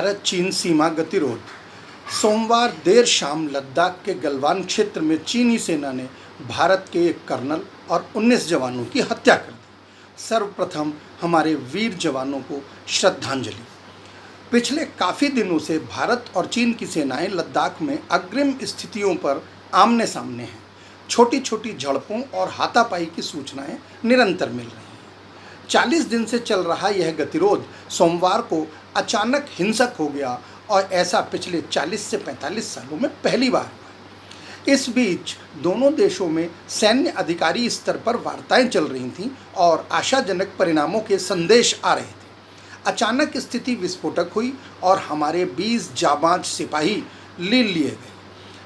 भारत चीन सीमा गतिरोध। सोमवार देर शाम लद्दाख के गलवान क्षेत्र में चीनी सेना ने भारत के एक कर्नल और 19 जवानों की हत्या कर दी। सर्वप्रथम हमारे वीर जवानों को श्रद्धांजलि। पिछले काफ़ी दिनों से भारत और चीन की सेनाएं लद्दाख में अग्रिम स्थितियों पर आमने सामने हैं। छोटी छोटी झड़पों और हाथापाई की सूचनाएं निरंतर मिल रही हैं। 40 दिन से चल रहा यह गतिरोध सोमवार को अचानक हिंसक हो गया और ऐसा पिछले 40 से 45 सालों में पहली बार हुआ। इस बीच दोनों देशों में सैन्य अधिकारी स्तर पर वार्ताएं चल रही थीं और आशाजनक परिणामों के संदेश आ रहे थे। अचानक स्थिति विस्फोटक हुई और हमारे 20 जाबाज सिपाही ले लिए गए।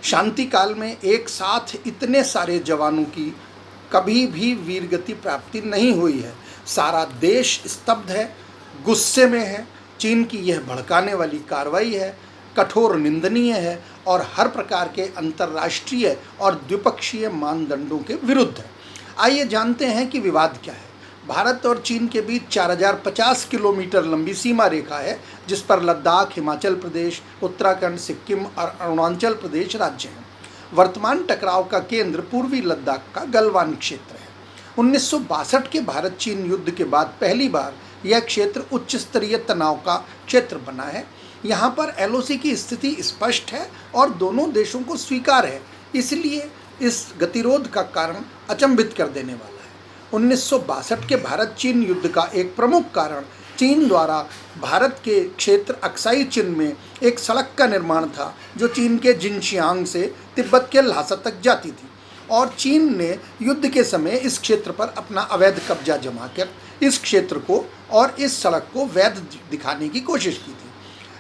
शांति काल में एक साथ इतने सारे जवानों की कभी भी वीरगति प्राप्ति नहीं हुई है। सारा देश स्तब्ध है, गुस्से में है। चीन की यह भड़काने वाली कार्रवाई है, कठोर निंदनीय है और हर प्रकार के अंतर्राष्ट्रीय और द्विपक्षीय मानदंडों के विरुद्ध है। आइए जानते हैं कि विवाद क्या है। भारत और चीन के बीच 4050 किलोमीटर लंबी सीमा रेखा है, जिस पर लद्दाख, हिमाचल प्रदेश, उत्तराखंड, सिक्किम और अरुणाचल प्रदेश राज्य हैं। वर्तमान टकराव का केंद्र पूर्वी लद्दाख का गलवान क्षेत्र है। 1962 के भारत चीन युद्ध के बाद पहली बार यह क्षेत्र उच्च स्तरीय तनाव का क्षेत्र बना है। यहाँ पर एलओसी की स्थिति स्पष्ट है और दोनों देशों को स्वीकार है, इसलिए इस गतिरोध का कारण अचंभित कर देने वाला है। 1962 के भारत चीन युद्ध का एक प्रमुख कारण चीन द्वारा भारत के क्षेत्र अक्साई चिन में एक सड़क का निर्माण था, जो चीन के जिनजियांग से तिब्बत के ल्हासा तक जाती थी और चीन ने युद्ध के समय इस क्षेत्र पर अपना अवैध कब्जा जमा कर इस क्षेत्र को और इस सड़क को वैध दिखाने की कोशिश की थी।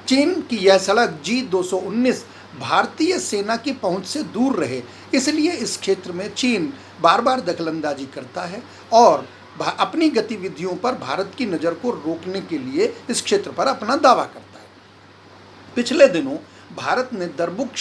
चीन की यह सड़क G219 भारतीय सेना की पहुंच से दूर रहे, इसलिए इस क्षेत्र में चीन बार बार दखलंदाजी करता है और अपनी गतिविधियों पर भारत की नज़र को रोकने के लिए इस क्षेत्र पर अपना दावा करता है। पिछले दिनों भारत ने दरबुक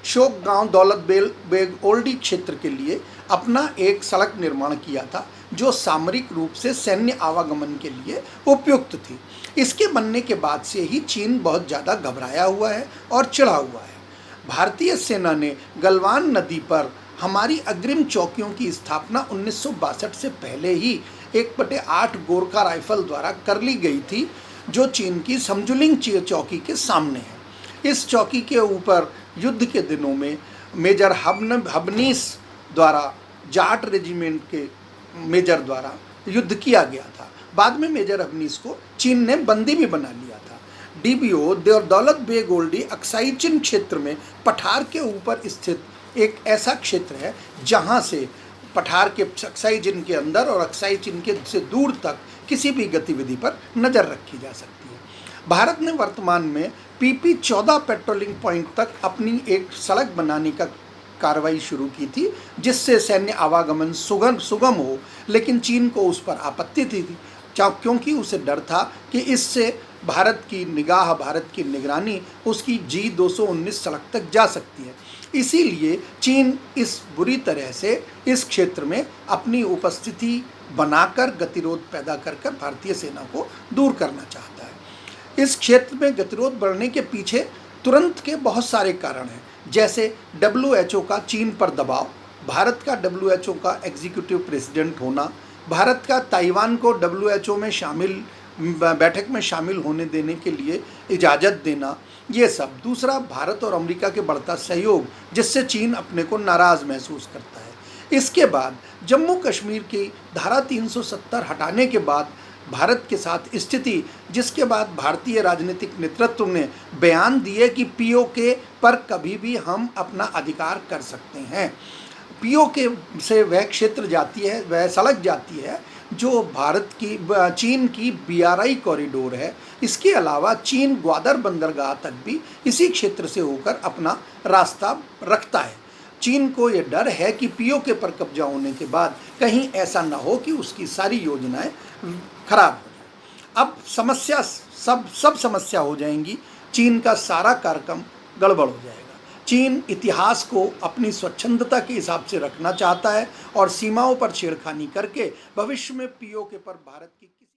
शोकगांव दौलत बेग ओल्डी क्षेत्र के लिए अपना एक सड़क निर्माण किया था, जो सामरिक रूप से सैन्य आवागमन के लिए उपयुक्त थी। इसके बनने के बाद से ही चीन बहुत ज़्यादा घबराया हुआ है और चिढ़ा हुआ है। भारतीय सेना ने गलवान नदी पर हमारी अग्रिम चौकियों की स्थापना 1962 से पहले ही 1/8 गोरखा राइफल द्वारा कर ली गई थी, जो चीन की समजुलिंग चौकी के सामने है। इस चौकी के ऊपर युद्ध के दिनों में मेजर हबनीस द्वारा जाट रेजिमेंट के मेजर द्वारा युद्ध किया गया था। बाद में मेजर हबनीस को चीन ने बंदी भी बना लिया था। डीबीओ दौलत बेग ओल्डी अक्साई चिन क्षेत्र में पठार के ऊपर स्थित एक ऐसा क्षेत्र है जहां से पठार के अक्साई चिन के अंदर और अक्साई चिन के से दूर तक किसी भी गतिविधि पर नज़र रखी जा सकती है। भारत ने वर्तमान में PP-14 पेट्रोलिंग पॉइंट तक अपनी एक सड़क बनाने का कार्रवाई शुरू की थी, जिससे सैन्य आवागमन सुगम हो, लेकिन चीन को उस पर आपत्ति थी क्योंकि उसे डर था कि इससे भारत की निगाह, भारत की निगरानी उसकी G219 सड़क तक जा सकती है। इसीलिए चीन इस बुरी तरह से इस क्षेत्र में अपनी उपस्थिति बनाकर गतिरोध पैदा कर भारतीय सेना को दूर करना चाहता है। इस क्षेत्र में गतिरोध बढ़ने के पीछे तुरंत के बहुत सारे कारण हैं, जैसे WHO का चीन पर दबाव, भारत का WHO का एग्जीक्यूटिव प्रेसिडेंट होना, भारत का ताइवान को WHO में बैठक में शामिल होने देने के लिए इजाज़त देना, ये सब। दूसरा, भारत और अमेरिका के बढ़ता सहयोग, जिससे चीन अपने को नाराज़ महसूस करता है। इसके बाद जम्मू कश्मीर की धारा 370 हटाने के बाद भारत के साथ स्थिति, जिसके बाद भारतीय राजनीतिक नेतृत्व ने बयान दिए कि POK पर कभी भी हम अपना अधिकार कर सकते हैं। POK से वह क्षेत्र जाती है, वह सड़क जाती है जो भारत की चीन की BRI कॉरिडोर है। इसके अलावा चीन ग्वादर बंदरगाह तक भी इसी क्षेत्र से होकर अपना रास्ता रखता है। चीन को यह डर है कि POK पर कब्जा होने के बाद कहीं ऐसा न हो कि उसकी सारी योजनाएं खराब हो जाए। अब समस्या सब समस्या हो जाएंगी, चीन का सारा कार्यक्रम गड़बड़ हो जाएगा। चीन इतिहास को अपनी स्वच्छंदता के हिसाब से रखना चाहता है और सीमाओं पर छेड़खानी करके भविष्य में POK पर भारत की